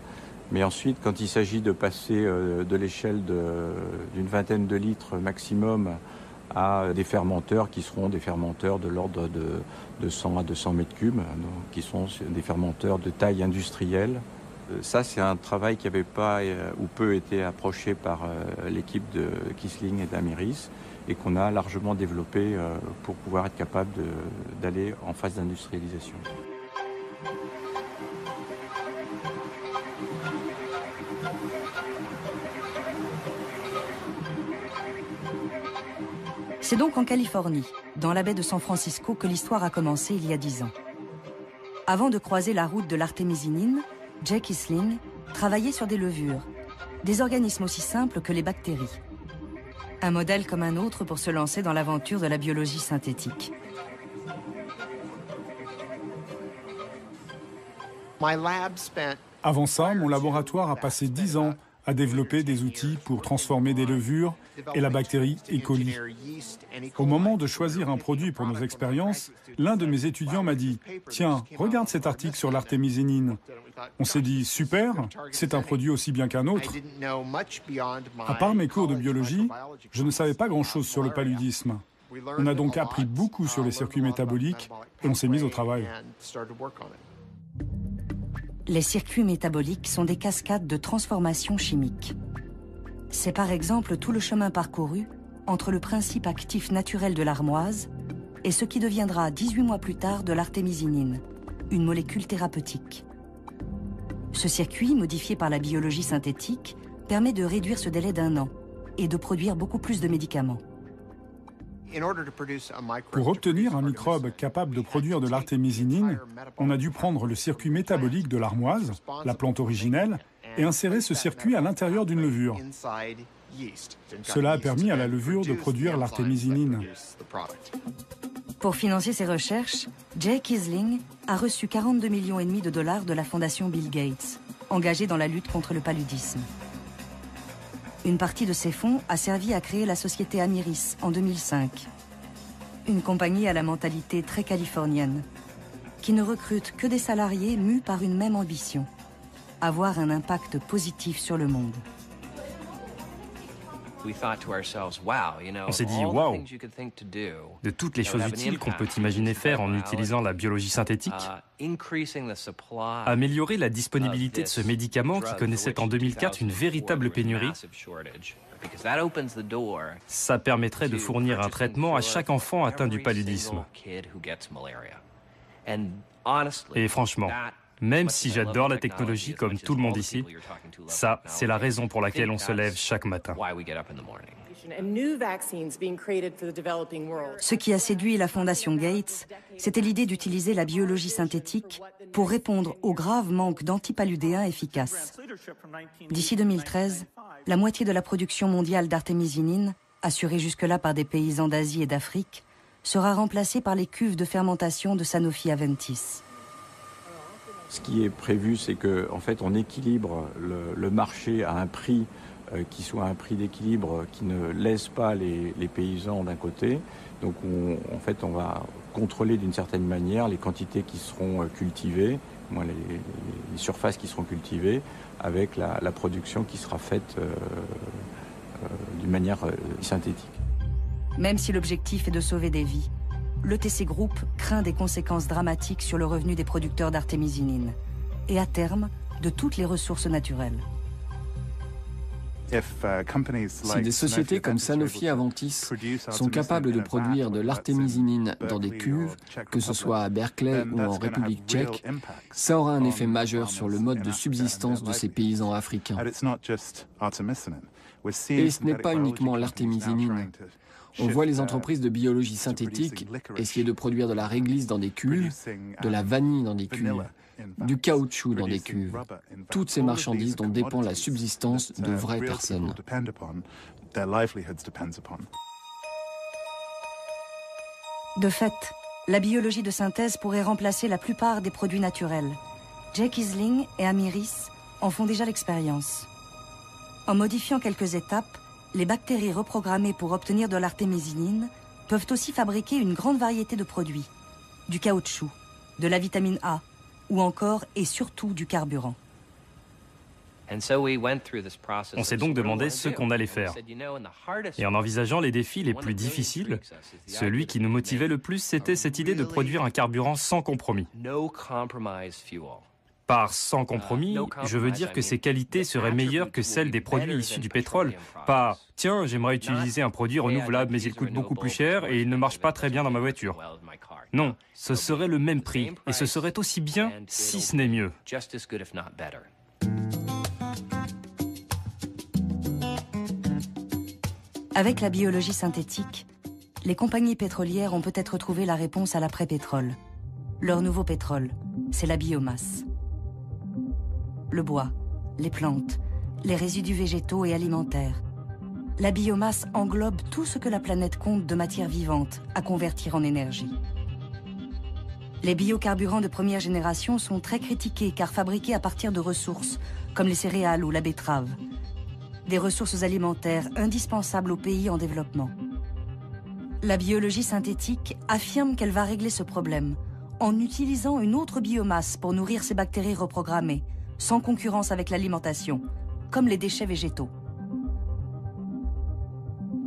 mais ensuite, quand il s'agit de passer de l'échelle d'une vingtaine de litres maximum à des fermenteurs qui seront des fermenteurs de l'ordre de 100 à 200 mètres cubes, donc, qui sont des fermenteurs de taille industrielle. Ça, c'est un travail qui n'avait pas ou peu été approché par l'équipe de Kissling et d'Amiris et qu'on a largement développé pour pouvoir être capable d'aller en phase d'industrialisation. C'est donc en Californie, dans la baie de San Francisco, que l'histoire a commencé il y a 10 ans. Avant de croiser la route de l'artémisinine, Jay Kissling travaillait sur des levures, des organismes aussi simples que les bactéries. Un modèle comme un autre pour se lancer dans l'aventure de la biologie synthétique. Avant ça, mon laboratoire a passé 10 ans à développer des outils pour transformer des levures et la bactérie E. coli. Au moment de choisir un produit pour nos expériences, l'un de mes étudiants m'a dit « Tiens, regarde cet article sur l'artémisinine ». On s'est dit « Super, c'est un produit aussi bien qu'un autre ». À part mes cours de biologie, je ne savais pas grand-chose sur le paludisme. On a donc appris beaucoup sur les circuits métaboliques et on s'est mis au travail. Les circuits métaboliques sont des cascades de transformations chimiques. C'est par exemple tout le chemin parcouru entre le principe actif naturel de l'armoise et ce qui deviendra 18 mois plus tard de l'artémisinine, une molécule thérapeutique. Ce circuit, modifié par la biologie synthétique, permet de réduire ce délai d'1 an et de produire beaucoup plus de médicaments. Pour obtenir un microbe capable de produire de l'artémisinine, on a dû prendre le circuit métabolique de l'armoise, la plante originelle, et insérer ce circuit à l'intérieur d'une levure. Cela a permis à la levure de produire l'artémisinine. Pour financer ses recherches, Jay Kissling a reçu 42,5 millions de dollars de la fondation Bill Gates, engagée dans la lutte contre le paludisme. Une partie de ces fonds a servi à créer la société Amiris en 2005. Une compagnie à la mentalité très californienne, qui ne recrute que des salariés mus par une même ambition, avoir un impact positif sur le monde. On s'est dit, waouh, de toutes les choses utiles qu'on peut imaginer faire en utilisant la biologie synthétique, améliorer la disponibilité de ce médicament qui connaissait en 2004 une véritable pénurie, ça permettrait de fournir un traitement à chaque enfant atteint du paludisme. Et franchement, même si j'adore la technologie comme tout le monde ici, ça, c'est la raison pour laquelle on se lève chaque matin. Ce qui a séduit la Fondation Gates, c'était l'idée d'utiliser la biologie synthétique pour répondre au grave manque d'antipaludéens efficaces. D'ici 2013, la moitié de la production mondiale d'artémisinine, assurée jusque-là par des paysans d'Asie et d'Afrique, sera remplacée par les cuves de fermentation de Sanofi Aventis. Ce qui est prévu, c'est qu'en fait, on équilibre le marché à un prix qui soit un prix d'équilibre qui ne laisse pas les paysans d'un côté. Donc, on va contrôler d'une certaine manière les quantités qui seront cultivées, les surfaces qui seront cultivées, avec la production qui sera faite d'une manière synthétique. Même si l'objectif est de sauver des vies, l'ETC Group craint des conséquences dramatiques sur le revenu des producteurs d'artémisinine et à terme de toutes les ressources naturelles. Si des sociétés comme Sanofi Aventis sont capables de produire de l'artémisinine dans des cuves, que ce soit à Berkeley ou en République tchèque, ça aura un effet majeur sur le mode de subsistance de ces paysans africains. Et ce n'est pas uniquement l'artémisinine. On voit les entreprises de biologie synthétique essayer de produire de la réglisse dans des cuves, de la vanille dans des cuves, du caoutchouc dans des cuves. Toutes ces marchandises dont dépend la subsistance de vraies personnes. De fait, la biologie de synthèse pourrait remplacer la plupart des produits naturels. Jay Kissling et Amiris en font déjà l'expérience. En modifiant quelques étapes, les bactéries reprogrammées pour obtenir de l'artémisinine peuvent aussi fabriquer une grande variété de produits, du caoutchouc, de la vitamine A, ou encore et surtout du carburant. On s'est donc demandé ce qu'on allait faire. Et en envisageant les défis les plus difficiles, celui qui nous motivait le plus, c'était cette idée de produire un carburant sans compromis. Par sans compromis, je veux dire que ses qualités seraient meilleures que celles des produits issus du pétrole. Pas « tiens, j'aimerais utiliser un produit renouvelable mais il coûte beaucoup plus cher et il ne marche pas très bien dans ma voiture ». Non, ce serait le même prix et ce serait aussi bien, si ce n'est mieux. Avec la biologie synthétique, les compagnies pétrolières ont peut-être trouvé la réponse à l'après-pétrole. Leur nouveau pétrole, c'est la biomasse. Le bois, les plantes, les résidus végétaux et alimentaires. La biomasse englobe tout ce que la planète compte de matière vivante à convertir en énergie. Les biocarburants de première génération sont très critiqués car fabriqués à partir de ressources, comme les céréales ou la betterave. Des ressources alimentaires indispensables aux pays en développement. La biologie synthétique affirme qu'elle va régler ce problème en utilisant une autre biomasse pour nourrir ces bactéries reprogrammées, sans concurrence avec l'alimentation, comme les déchets végétaux.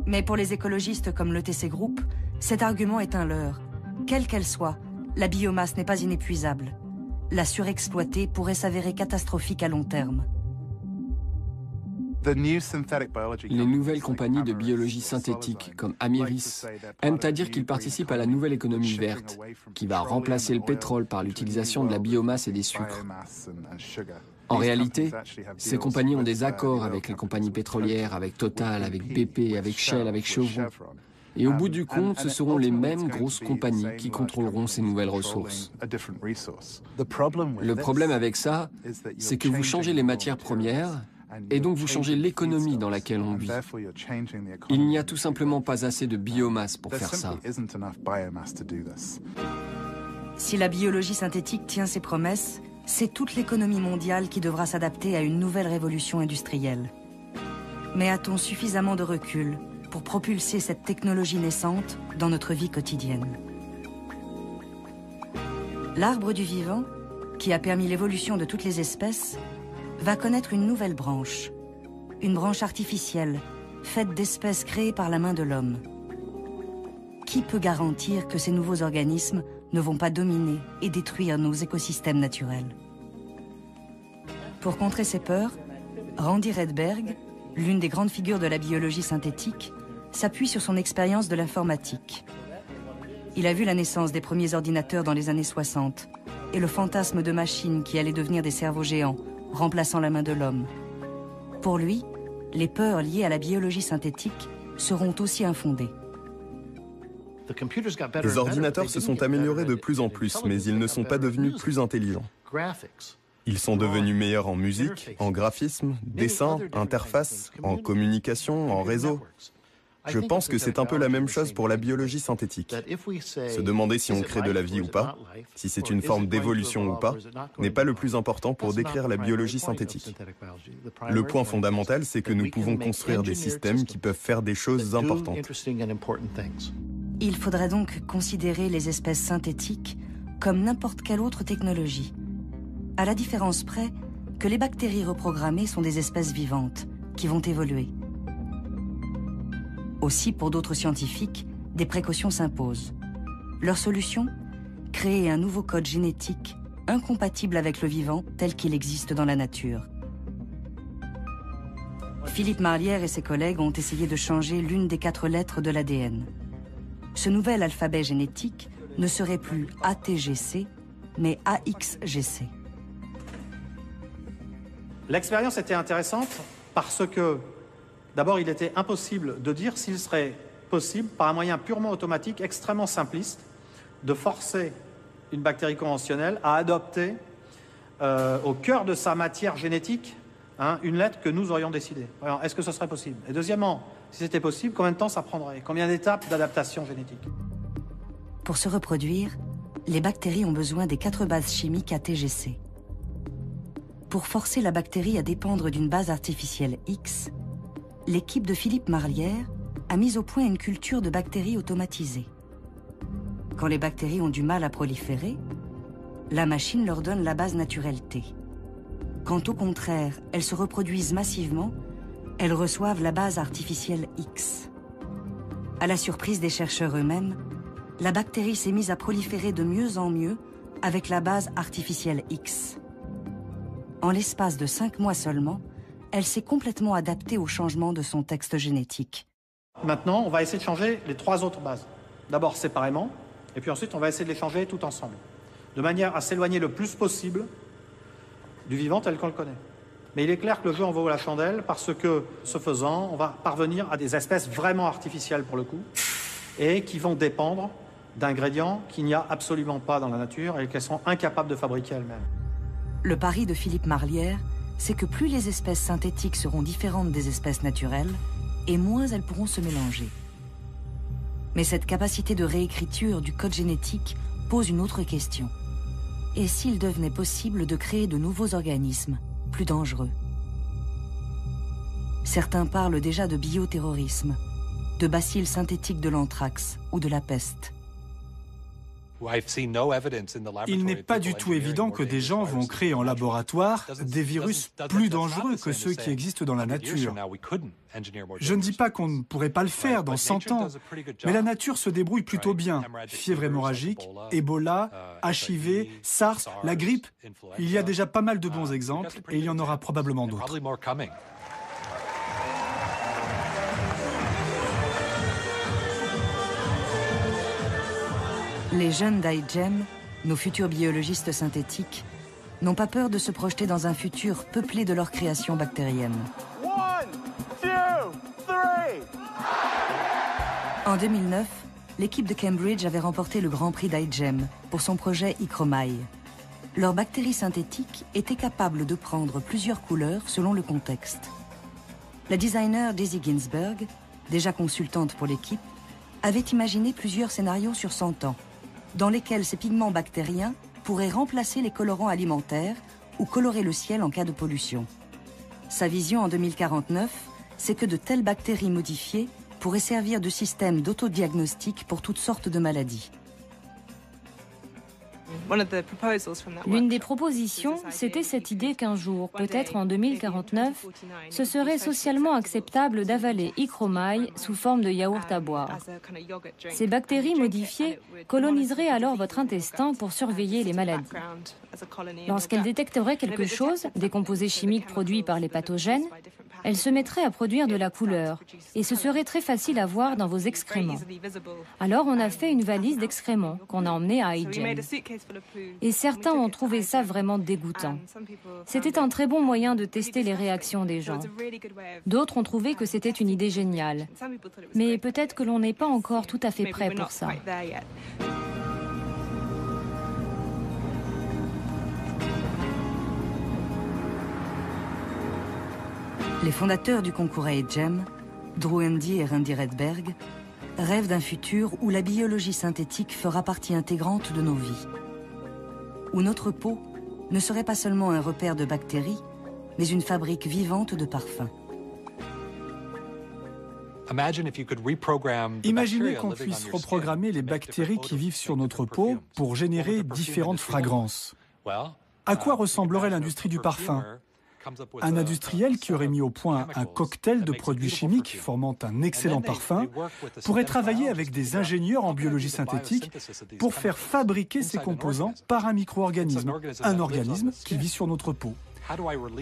Mais pour les écologistes comme l'ETC Group, cet argument est un leurre. Quelle qu'elle soit, la biomasse n'est pas inépuisable. La surexploiter pourrait s'avérer catastrophique à long terme. Les nouvelles compagnies de biologie synthétique, comme Amyris, aiment à dire qu'ils participent à la nouvelle économie verte, qui va remplacer le pétrole par l'utilisation de la biomasse et des sucres. En réalité, ces compagnies ont des accords avec les compagnies pétrolières, avec Total, avec BP, avec Shell, avec Chevron. Et au bout du compte, ce seront les mêmes grosses compagnies qui contrôleront ces nouvelles ressources. Le problème avec ça, c'est que vous changez les matières premières, et donc vous changez l'économie dans laquelle on vit. Il n'y a tout simplement pas assez de biomasse pour faire ça. Si la biologie synthétique tient ses promesses, c'est toute l'économie mondiale qui devra s'adapter à une nouvelle révolution industrielle. Mais a-t-on suffisamment de recul pour propulser cette technologie naissante dans notre vie quotidienne? L'arbre du vivant, qui a permis l'évolution de toutes les espèces, va connaître une nouvelle branche. Une branche artificielle, faite d'espèces créées par la main de l'homme. Qui peut garantir que ces nouveaux organismes ne vont pas dominer et détruire nos écosystèmes naturels? Pour contrer ces peurs, Randy Redberg, l'une des grandes figures de la biologie synthétique, s'appuie sur son expérience de l'informatique. Il a vu la naissance des premiers ordinateurs dans les années 60 et le fantasme de machines qui allaient devenir des cerveaux géants, remplaçant la main de l'homme. Pour lui, les peurs liées à la biologie synthétique seront aussi infondées. Les ordinateurs se sont améliorés de plus en plus, mais ils ne sont pas devenus plus intelligents. Ils sont devenus meilleurs en musique, en graphisme, dessin, interface, en communication, en réseau. Je pense que c'est un peu la même chose pour la biologie synthétique. Se demander si on crée de la vie ou pas, si c'est une forme d'évolution ou pas, n'est pas le plus important pour décrire la biologie synthétique. Le point fondamental, c'est que nous pouvons construire des systèmes qui peuvent faire des choses importantes. Il faudrait donc considérer les espèces synthétiques comme n'importe quelle autre technologie, à la différence près que les bactéries reprogrammées sont des espèces vivantes qui vont évoluer. Aussi, pour d'autres scientifiques, des précautions s'imposent. Leur solution ? Créer un nouveau code génétique incompatible avec le vivant tel qu'il existe dans la nature. Philippe Marlière et ses collègues ont essayé de changer l'une des 4 lettres de l'ADN. Ce nouvel alphabet génétique ne serait plus ATGC, mais AXGC. L'expérience était intéressante parce que, d'abord, il était impossible de dire s'il serait possible, par un moyen purement automatique, extrêmement simpliste, de forcer une bactérie conventionnelle à adopter au cœur de sa matière génétique une lettre que nous aurions décidée. Alors, est-ce que ce serait possible? Et deuxièmement, si c'était possible, combien de temps ça prendrait? Combien d'étapes d'adaptation génétique? Pour se reproduire, les bactéries ont besoin des 4 bases chimiques ATGC. Pour forcer la bactérie à dépendre d'une base artificielle X, l'équipe de Philippe Marlière a mis au point une culture de bactéries automatisée. Quand les bactéries ont du mal à proliférer, la machine leur donne la base naturelle T. Quand au contraire, elles se reproduisent massivement, elles reçoivent la base artificielle X. À la surprise des chercheurs eux-mêmes, la bactérie s'est mise à proliférer de mieux en mieux avec la base artificielle X. En l'espace de 5 mois seulement, elle s'est complètement adaptée au changement de son texte génétique. Maintenant, on va essayer de changer les 3 autres bases. D'abord séparément, et puis ensuite on va essayer de les changer tout ensemble, de manière à s'éloigner le plus possible du vivant tel qu'on le connaît. Mais il est clair que le jeu en vaut la chandelle parce que, ce faisant, on va parvenir à des espèces vraiment artificielles pour le coup, et qui vont dépendre d'ingrédients qu'il n'y a absolument pas dans la nature et qu'elles sont incapables de fabriquer elles-mêmes. Le pari de Philippe Marlière, c'est que plus les espèces synthétiques seront différentes des espèces naturelles, et moins elles pourront se mélanger. Mais cette capacité de réécriture du code génétique pose une autre question. Et s'il devenait possible de créer de nouveaux organismes, plus dangereux? Certains parlent déjà de bioterrorisme, de bacilles synthétiques de l'anthrax ou de la peste. Il n'est pas du tout évident que des gens vont créer en laboratoire des virus plus dangereux que ceux qui existent dans la nature. Je ne dis pas qu'on ne pourrait pas le faire dans 100 ans, mais la nature se débrouille plutôt bien. Fièvre hémorragique, Ebola, HIV, SARS, la grippe, il y a déjà pas mal de bons exemples et il y en aura probablement d'autres. Les jeunes d'iGEM, nos futurs biologistes synthétiques, n'ont pas peur de se projeter dans un futur peuplé de leur création bactérienne. 1, 2, 3. En 2009, l'équipe de Cambridge avait remporté le Grand Prix d'iGEM pour son projet Ichromai. Leurs bactéries synthétiques étaient capables de prendre plusieurs couleurs selon le contexte. La designer Daisy Ginsberg, déjà consultante pour l'équipe, avait imaginé plusieurs scénarios sur 100 ans, dans lesquels ces pigments bactériens pourraient remplacer les colorants alimentaires ou colorer le ciel en cas de pollution. Sa vision en 2049, c'est que de telles bactéries modifiées pourraient servir de système d'autodiagnostic pour toutes sortes de maladies. L'une des propositions, c'était cette idée qu'un jour, peut-être en 2049, ce serait socialement acceptable d'avaler Ichromai sous forme de yaourt à boire. Ces bactéries modifiées coloniseraient alors votre intestin pour surveiller les maladies. Lorsqu'elles détecteraient quelque chose, des composés chimiques produits par les pathogènes, elles se mettraient à produire de la couleur et ce serait très facile à voir dans vos excréments. Alors on a fait une valise d'excréments qu'on a emmenée à iGEM. Et certains ont trouvé ça vraiment dégoûtant. C'était un très bon moyen de tester les réactions des gens. D'autres ont trouvé que c'était une idée géniale. Mais peut-être que l'on n'est pas encore tout à fait prêt pour ça. Les fondateurs du concours iGEM, Drew Endy et Randy Redberg, rêvent d'un futur où la biologie synthétique fera partie intégrante de nos vies. Où notre peau ne serait pas seulement un repère de bactéries, mais une fabrique vivante de parfums. Imaginez qu'on puisse reprogrammer les bactéries qui vivent sur notre peau pour générer différentes fragrances. À quoi ressemblerait l'industrie du parfum ? Un industriel qui aurait mis au point un cocktail de produits chimiques formant un excellent parfum pourrait travailler avec des ingénieurs en biologie synthétique pour faire fabriquer ces composants par un micro-organisme, un organisme qui vit sur notre peau.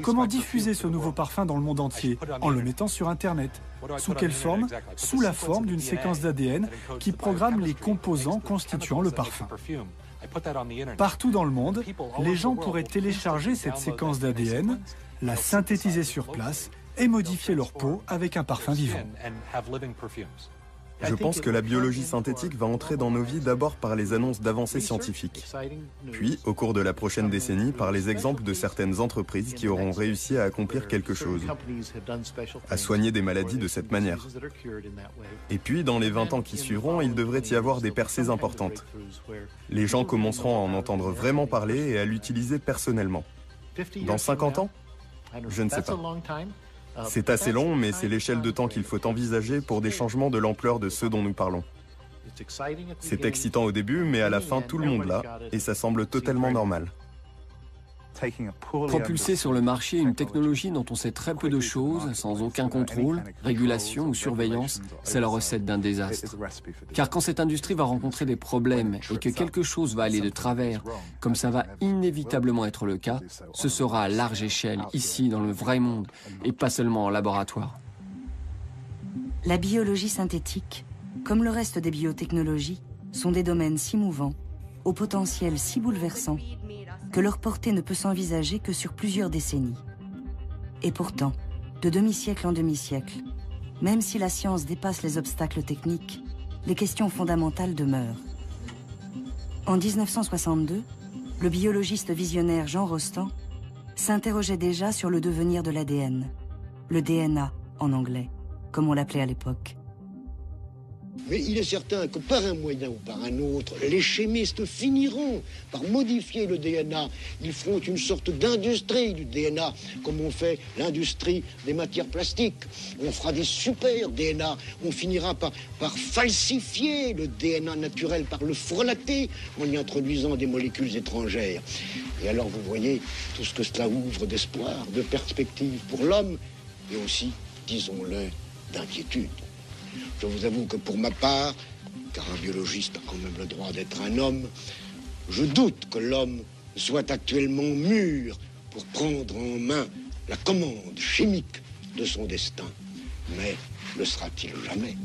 Comment diffuser ce nouveau parfum dans le monde entier? En le mettant sur Internet. Sous quelle forme? Sous la forme d'une séquence d'ADN qui programme les composants constituant le parfum. Partout dans le monde, les gens pourraient télécharger cette séquence d'ADN, la synthétiser sur place et modifier leur peau avec un parfum vivant. Je pense que la biologie synthétique va entrer dans nos vies d'abord par les annonces d'avancées scientifiques, puis, au cours de la prochaine décennie, par les exemples de certaines entreprises qui auront réussi à accomplir quelque chose, à soigner des maladies de cette manière. Et puis, dans les 20 ans qui suivront, il devrait y avoir des percées importantes. Les gens commenceront à en entendre vraiment parler et à l'utiliser personnellement. Dans 50 ans? Je ne sais pas. C'est assez long, mais c'est l'échelle de temps qu'il faut envisager pour des changements de l'ampleur de ceux dont nous parlons. C'est excitant au début, mais à la fin, tout le monde l'a, et ça semble totalement normal. Propulser sur le marché une technologie dont on sait très peu de choses, sans aucun contrôle, régulation ou surveillance, c'est la recette d'un désastre. Car quand cette industrie va rencontrer des problèmes et que quelque chose va aller de travers, comme ça va inévitablement être le cas, ce sera à large échelle, ici, dans le vrai monde, et pas seulement en laboratoire. La biologie synthétique, comme le reste des biotechnologies, sont des domaines si mouvants, au potentiel si bouleversant, que leur portée ne peut s'envisager que sur plusieurs décennies. Et pourtant, de demi-siècle en demi-siècle, même si la science dépasse les obstacles techniques, les questions fondamentales demeurent. En 1962, le biologiste visionnaire Jean Rostand s'interrogeait déjà sur le devenir de l'ADN, le DNA en anglais, comme on l'appelait à l'époque. Mais il est certain que par un moyen ou par un autre, les chimistes finiront par modifier le DNA. Ils feront une sorte d'industrie du DNA, comme on fait l'industrie des matières plastiques. On fera des super DNA. On finira par falsifier le DNA naturel, par le frelater en y introduisant des molécules étrangères. Et alors vous voyez tout ce que cela ouvre d'espoir, de perspectives pour l'homme, et aussi, disons-le, d'inquiétude. Je vous avoue que pour ma part, car un biologiste a quand même le droit d'être un homme, je doute que l'homme soit actuellement mûr pour prendre en main la commande chimique de son destin. Mais le sera-t-il jamais ?